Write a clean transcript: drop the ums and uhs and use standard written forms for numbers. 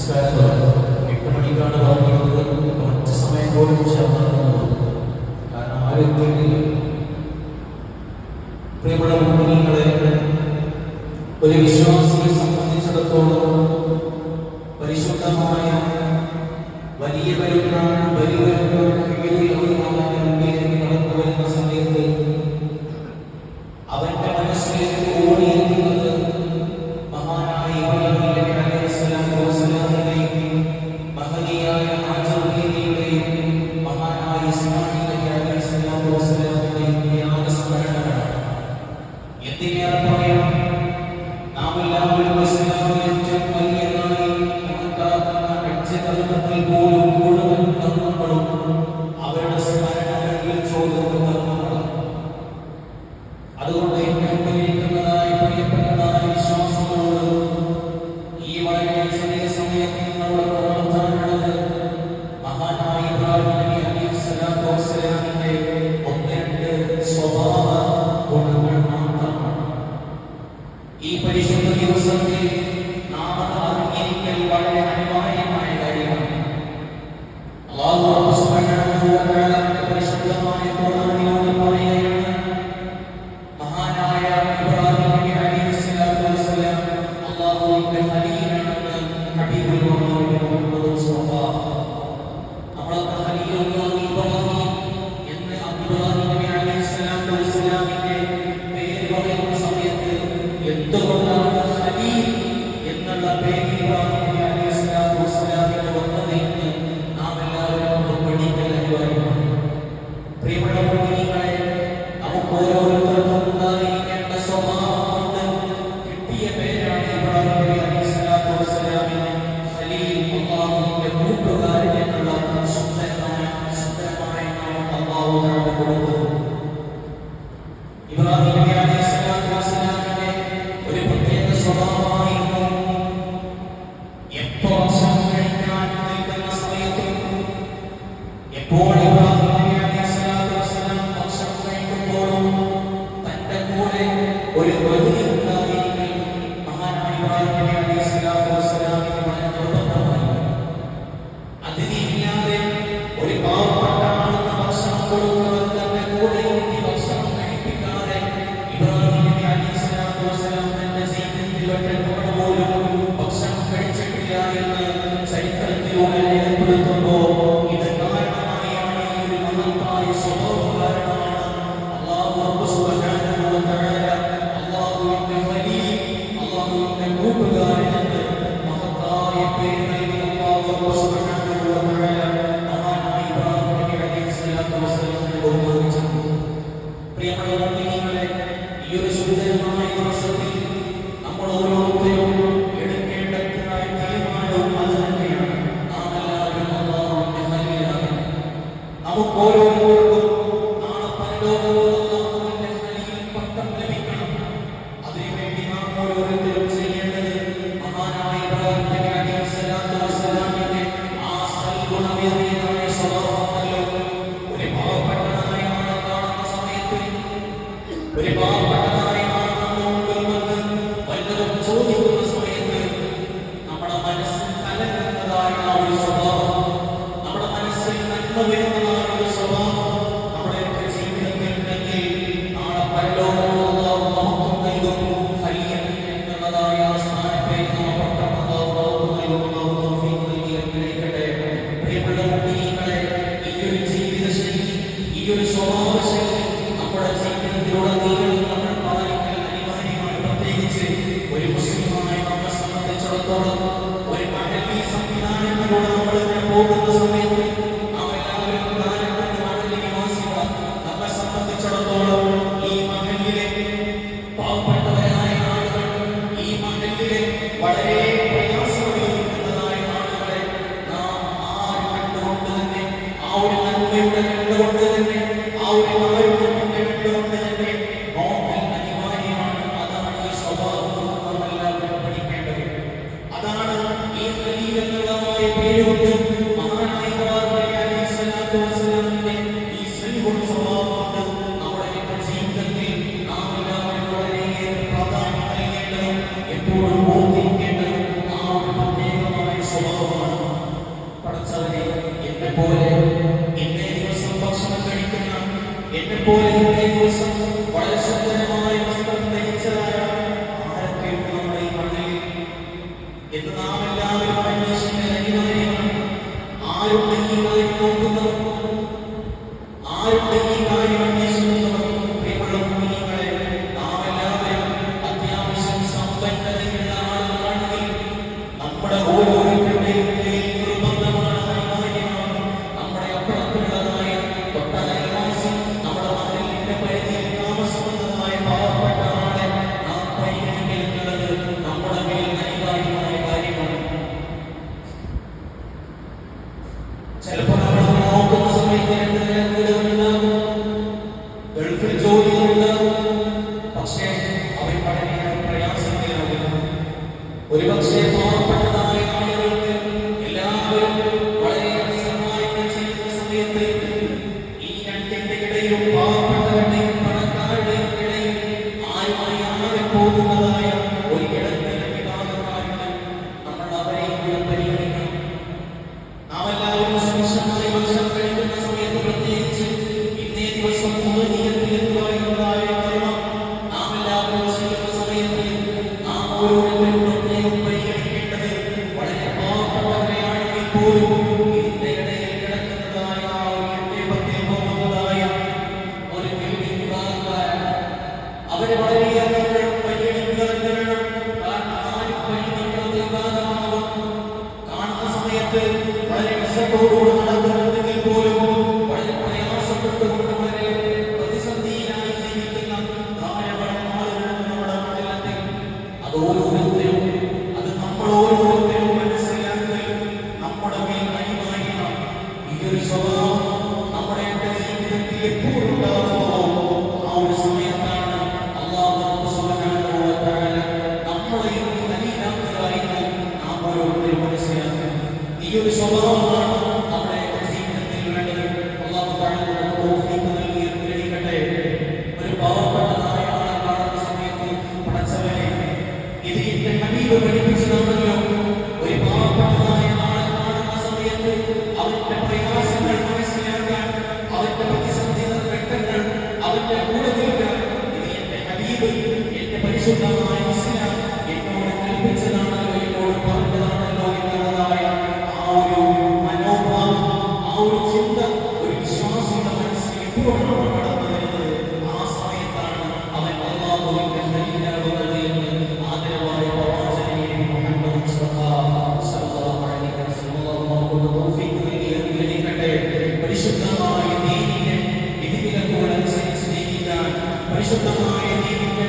നമസ്കാരം 8 മണിക്കാണ് പറഞ്ഞിരുന്നത്. കുറച്ച് സമയം പോലും കാരണം ആരും കേട്ടില്ല. പ്രിയപ്പെട്ട മുഗ്മിനീങ്ങളെ, ഒരു വിശ്വാസിയെ സംബന്ധിച്ചിടത്തോളം പരിശുദ്ധമായ വലിയ പെരുന്നാൾ കടന്നു വരുന്ന സമയത്ത് അവന്റെ മനസ്സിലേക്ക് ഓടിയെത്തുന്നത് മഹാനായ ഇബ്രാഹിം നബി അലൈഹിസ്സലാത്തു വസ്സലാമിന്റെയും മഹദിയായ ഹാജർ ബീവിയുടെയും മഹാനായ ഇസ്മാഈൽ നബി അലൈഹിസ്സലാത്തു വസ്സലാമിന്റെയും ത്യാഗസ്മരണകളാണ്. എന്തിനേറെ പറയാം, നാം എല്ലാവരും ഇസ്ലാമിൽ ഏറ്റവും വലിയതായി കണക്കാക്കുന്ന ഹജ്ജ് കർമ്മത്തിൽ പോലും മുഴുവൻ കർമ്മങ്ങളും അവരുടെ സ്മരണകളിൽ ചോദിക്കുന്ന കർമ്മങ്ങളാണ്. അതുകൊണ്ട് ഏറ്റവും പ്രിയപ്പെട്ടതായ വിശ്വാസങ്ങളോട് ഈ വളരെ ചെറിയ സമയത്ത് നിങ്ങളുടെ പ്രവർത്തനങ്ങളത് മഹാനായ ഇബ്രാഹിം നബി അലൈഹിസ്സലാത്തു വസ്സലാമിന്റെ 1-2 സ്വഭാവ ഗുണങ്ങൾ മാത്രമാണ്. ഈ പരിശുദ്ധ ദിവസത്തിൽ നാം അറിഞ്ഞിരിക്കൽ വളരെ അനിവാര്യമായ കാര്യമാണ്. അല്ലാഹു സുബ്ഹാനഹു വ തആല പരിശുദ്ധമായ ഖുർആനിലൂടെ പറയുകയാണ്, മഹാനായ ഇബ്രാഹിം നബി അലൈഹിസ്സലാത്തു വസ്സലാം അല്ലാഹുവിന്റെ ഖലീലാണെന്ന് ഹബീബുൽ മുഹമ്മദ് മുസ്തഫ. നമ്മളൊക്കെ ഖലീലുല്ലാഹി ഇബ്രാഹിം എന്ന് ഇബ്രാഹിം നബി അലൈഹിസ്സലാത്തു വസ്സലാമിന്റെ പേര് പറയുന്ന സമയത്ത് എന്തുകൊണ്ടാണ് ഖലീൽ എന്നുള്ള പേര് ഇബ്രാഹിം നബി അലൈഹിസ്സലാത്തു വസ്സലാമിന് വന്നത് എന്ന് നാം എല്ലാവരും പഠിക്കൽ അനിവാര്യമാണ്. പ്രിയപ്പെട്ട മുഅ്മിനീങ്ങളെ, നമുക്ക് ഓരോരുത്തർക്കും ഉണ്ടായിരിക്കേണ്ട സ്വഭാവം കൊണ്ട് കിട്ടിയ പേരാണ് ഇബ്രാഹിം നബി അലൈഹിസ്സലാത്തു വസ്സലാമിന് ഖലീൽ, അല്ലാഹുവിന്റെ കൂട്ടുകാരൻ എന്നുള്ള സുന്ദരമായ നാമം അല്ലാഹു തആല കൊടുത്തത്. ഇബ്രാഹിം നബി അലൈഹിസ്സലാത്തു വസ്സലാമിന്റെ ഒരു പ്രത്യേക സ്വഭാവമായിരുന്നു എപ്പോൾ ഭക്ഷണം കഴിക്കാൻ നിൽക്കുന്ന സമയത്ത്, എപ്പോൾ ഇബ്രാഹിം നബി അലൈഹിസ്സലാത്തു വസ്സലാം ഭക്ഷണം കഴിക്കുമ്പോഴും തന്റെ കൂടെ ഒരു അതിഥി ഉണ്ടായിരിക്കും. മഹാനായ ഇബ്രാഹിം നബി അലൈഹിസ്സലാത്തു വസ്സലാമിന് വളരെ നിർബന്ധമായി. അതിഥിയില്ലാതെ ഒരു പാവപ്പെട്ട ആൾക്ക് ഭക്ഷണം കൊടുക്കുന്നവർ തന്റെ കൂടെ ഇരുത്തി ഭക്ഷണം കഴിപ്പിക്കാതെ ഇബ്രാഹിം നബി അലൈഹിസ്സലാത്തു വസ്സലാം തന്റെ ജീവിതത്തിൽ ഒറ്റ പോലും ഭക്ഷണം കഴിച്ചിട്ടില്ല എന്ന് ചരിത്രത്തിലൂടെ രേഖപ്പെടുത്തുമ്പോൾ ഇത് കാരണമായാണ്, ഈ ഒരു മഹത്തായ സ്വഭാവ കാരണമാണ് അല്ലാഹു സുബ്ഹാനഹു വ തആല അല്ലാഹുവിന്റെ ഖലീൽ, അല്ലാഹുവിന്റെ കൂട്ടുകാരൻ എന്ന് മഹത്തായ പേര് നൽകി അല്ലാഹു സുബ്ഹാനഹു വ തആല മഹാനായ ഇബ്രാഹിം നബി അലൈഹിസ്സലാത്തു വസ്സലാമിനെ ബഹുമാനിച്ചു. പ്രിയപ്പെട്ട മുഅ്മിനീങ്ങളെ, ഈ ഒരു സുന്ദരമായ ദിവസത്തിൽ നമ്മൾ ഓരോരുത്തരും എടുക്കേണ്ടതായ തീരുമാനവും അത് തന്നെയാണ്. നാം എല്ലാവരും അല്ലാഹുവിന്റെ ഖലീലാണ്. നമുക്ക് ഓരോരുത്തർക്കും നാളെ പരലോകത്ത് അല്ലാഹുവിന്റെ ഖലീൽ പട്ടം ലഭിക്കണം. അതിനുവേണ്ടി നാം ഓരോരുത്തരും ചെയ്യേണ്ടത് മഹാനായ ഇബ്രാഹിം നബി അലൈഹിസ്സലാത്തു വസ്സലാമിന്റെ ആ സൽഗുണമേറിയതായ സ്വഭാവമല്ലോ. ഒരു പാവപ്പെട്ടതായ ആളെ കാണുന്ന സമയത്ത്, ഒരു പാവപ്പെട്ടതായ ആൾ നമ്മുടെ മുമ്പിൽ വന്ന് വല്ലതും ചോദിക്കുന്ന സമയത്ത് നമ്മുടെ മനസ്സിൽ കലങ്ങുന്നതായ ആ ഒരു സ്വഭാവം, നമ്മുടെ മനസ്സിൽ നന്മ വരുന്നതായ ഒരു സ്വഭാവം നമ്മുടെയൊക്കെ ജീവിതത്തിൽ ഉണ്ടെങ്കിൽ നാളെ പരലോകത്ത് അല്ലാഹു നമുക്ക് നൽകും. ഖലീൽ എന്നുള്ളതായ ആ സ്ഥാനപ്പേര് നാമപ്പെട്ട അല്ലാഹു നമുക്ക് നൽകും. അല്ലാഹു തൗഫീഖ് നൽകി അനുഗ്രഹിക്കട്ടെ. പ്രിയപ്പെട്ട മുഅ്മിനീങ്ങളെ, ഈ ഒരു ജീവിതശൈലി, ഈ ഒരു സ്വഭാവശൈലി നമ്മുടെ ജീവിതത്തിലുടനീളം നമ്മൾ പാലിക്കൽ അനിവാര്യമാണ്. പ്രത്യേകിച്ച് ഒരു മുസ്ലിമായ നമ്മെ സംബന്ധിച്ചിടത്തോളം ഒരു മഹല്ലി സംവിധാനങ്ങളിലൂടെ നമ്മൾ ഇങ്ങനെ പോകുന്ന സമയത്ത് നാം എല്ലാവരും പ്രധാനപ്പെട്ട മഹല്ലി നിവാസികൾ. നമ്മെ സംബന്ധിച്ചിടത്തോളം ഈ മഹല്ലിലെ പാവപ്പെട്ടവരായ ആളുകൾ, ഈ മഹല്ലിലെ വളരെ പ്രയാസം അനുഭവിക്കുന്നതായ ആളുകളെ നാം കണ്ടുകൊണ്ട് തന്നെ, ആ ഒരു നന്മയുടെ കണ്ടുകൊണ്ട് തന്നെ, ആ ഒരു കാരുണ്യത്തിന്റെ കണ്ടുകൊണ്ട് തന്നെ നോക്കൽ അനിവാര്യമാണ്. അതാണ് ഈ സ്വഭാവം നാം എല്ലാവരും പഠിക്കേണ്ടത്. അതാണ് ഈ ഖലീൽ എന്നുള്ളതായ പേരുകൊണ്ട് മഹാനായ ഇബ്രാഹിം നബി അലൈഹിസ്സലാത്തു വസ്സലാമിന്റെ ഈ സൽഗുണ സ്വഭാവം കൊണ്ട് നമ്മുടെ ജീവിതത്തിൽ നാം എല്ലാവരും വളരെയേറെ പ്രാധാന്യം നൽകേണ്ടതും എപ്പോഴും ഓർത്തിരിക്കേണ്ടതും ആ ഒരു പ്രത്യേകമായ സ്വഭാവം എന്ന് നാം എല്ലാവരും അന്വേഷിക്കുന്ന അനിവാര്യമാണ്. ആരുടെ ഈ കാര്യം നോക്കുന്നവർ, ആരുടെ ഈ കാര്യം അന്വേഷിക്കുന്നവർ, പ്രിയമുള്ള മുഅ്മിനീങ്ങളെ, നാം എല്ലാവരും അത്യാവശ്യം സമ്പന്നതയുള്ള ആളുകളാണെങ്കിൽ നമ്മുടെ ഓരോരുത്തരുടെയും നിർബന്ധമാണ്, അനിവാര്യമാണ്. നമ്മുടെ അപ്പുറത്തുള്ളതായ തൊട്ടയൽവാസി, നമ്മുടെ മതിലിന്റെ പരിധിയിൽ താമസിക്കുന്നതായ പാവപ്പെട്ട ആളെ നാം പരിഗണിക്കുന്നത് നമ്മുടെ മേൽ അനിവാര്യമായ കാര്യമാണ്. ചിലപ്പോൾ നമ്മൾ നോക്കുന്ന സമയത്ത് എന്തെങ്കിലും വീടുകളുണ്ടാകും, ഗൾഫിൽ ജോലികളുണ്ടാകും, പക്ഷേ അവർ വളരെ പ്രയാസത്തിലാകും. ഒരുപക്ഷെ പാവപ്പെട്ടതായ ആളുകൾക്ക് എല്ലാവരും വളരെ സഹായങ്ങൾ ചെയ്യുന്ന സമയത്ത് ഈ രണ്ടിന്റെ ഇടയിലും പാവപ്പെട്ടവരുടെയും പണക്കാരുടെയും ഇടയിൽ ആരും അറിയാതെ പോകുന്നതായ ഒരു ഇടത്തിലെ വിഭാഗക്കാരുണ്ട്. നമ്മൾ അവരെയും കൂടെ പരിഗണിക്കണം. നാം എല്ലാവരും സുഭിക്ഷമായി ഭക്ഷണം കഴിക്കുന്ന സമയത്ത്, പ്രത്യേകിച്ച് ഇന്നേ ദിവസം മുഹറത്തിൽ എന്ന് പറയുന്നതായ കർമ്മം നാം എല്ലാവരും ചെയ്യുന്ന സമയത്ത് നാം ഓരോരുത്തരും പ്രത്യേകം പരിഗണിക്കേണ്ടത് വളരെ പാവപ്പെട്ടവരെയാണെങ്കിൽ പോലും ഇതിന്റെ ഇടയിൽ കിടക്കുന്നതായ ആ ഒരു 8-10 പോകുന്നതായ ഒരു വിഭാഗക്കാരാണ്. അവരെ വളരെയധികം പരിഗണിക്കുക എന്ന് വേണം. കാരണം ആരും പരിഗണിക്കാത്ത വിഭാഗമാകും. കാണുന്ന സമയത്ത് വളരെ വിശപ്പോടുകൂടി നടക്കുന്നുണ്ടെങ്കിൽ പോലും വളരെ പ്രയാസപ്പെട്ടുകൊണ്ട് വളരെ പ്രതിസന്ധിയിലായി ജീവിക്കുന്ന ധാരാളം ആളുകളുണ്ട് നമ്മുടെ നാട്ടിലത്തിൽ. അത് ഓരോരുത്തരും, അത് നമ്മൾ ഓരോരുത്തരും മനസ്സിലാക്കി നമ്മുടെ മേൽ അനിവാര്യമാണ്. ഈ ഒരു സ്വഭാവം നമ്മുടെ ജീവിതത്തിൽ എപ്പോഴും ഉണ്ടാകുമോ ആ ഒരു സമയത്താണ് അല്ലാഹു സുബ്ഹാനഹു വ തആല നമ്മളെയും ഖലീലാക്കുകയായിട്ട് നാം ഓരോരുത്തരും മനസ്സിലാക്കുക. ഈ ഒരു സ്വഭാവമാണ് നമ്മുടെ ജീവിതത്തിൽ വേണ്ടത്. അല്ലാഹു തആല നമുക്ക് തൗഫീഖ് നൽകി അനുഗ്രഹിക്കട്ടെ. ഒരു പാവപ്പെട്ടതായ ആളെ കാണുന്ന സമയത്ത്, പടച്ചവനെ, ഇത് എന്റെ ഹബീബ് പഠിപ്പിച്ചതാണല്ലോ. ഒരു പാവപ്പെട്ടതായ ആളെ കാണുന്ന സമയത്ത് അവന്റെ പ്രയാസങ്ങൾ മനസ്സിലാക്കാൻ, അവന്റെ പ്രതിസന്ധി ഘട്ടങ്ങൾ അവന്റെ കൂടെ നിൽക്കാൻ ഇത് എന്റെ ഹബീബ്, എന്റെ പരിശുദ്ധമായ ഇസ്ലാം എന്നോട് കൽപ്പിച്ചതാണല്ലോ, എന്നോട് പറഞ്ഞതാണല്ലോ എന്നുള്ളതായ ആ ഒരു മനോഭാവം, ആ ഒരു ചിന്ത ഒരു വിശ്വാസിയുടെ മനസ്സിൽ എപ്പോഴാണ് കടന്നു വരുന്നത്, ആ സമയത്താണ് അവൻ അല്ലാഹുവിന്റെ ഖലീലാകുന്നത് എന്ന് ആദരവായ പ്രവാചകൻ മുഹമ്മദ് മുസ്തഫ സല്ലല്ലാഹു അലൈഹി വസല്ലം നമുക്ക് തൗഫീഖ് നൽകി അനുഗ്രഹിക്കട്ടെ. പരിശുദ്ധമായ ദീനിനെ വിധിവിലക്കുകൾ അനുസരിച്ച് ജീവിക്കാൻ, പരിശുദ്ധമായ ദീനിന്റെ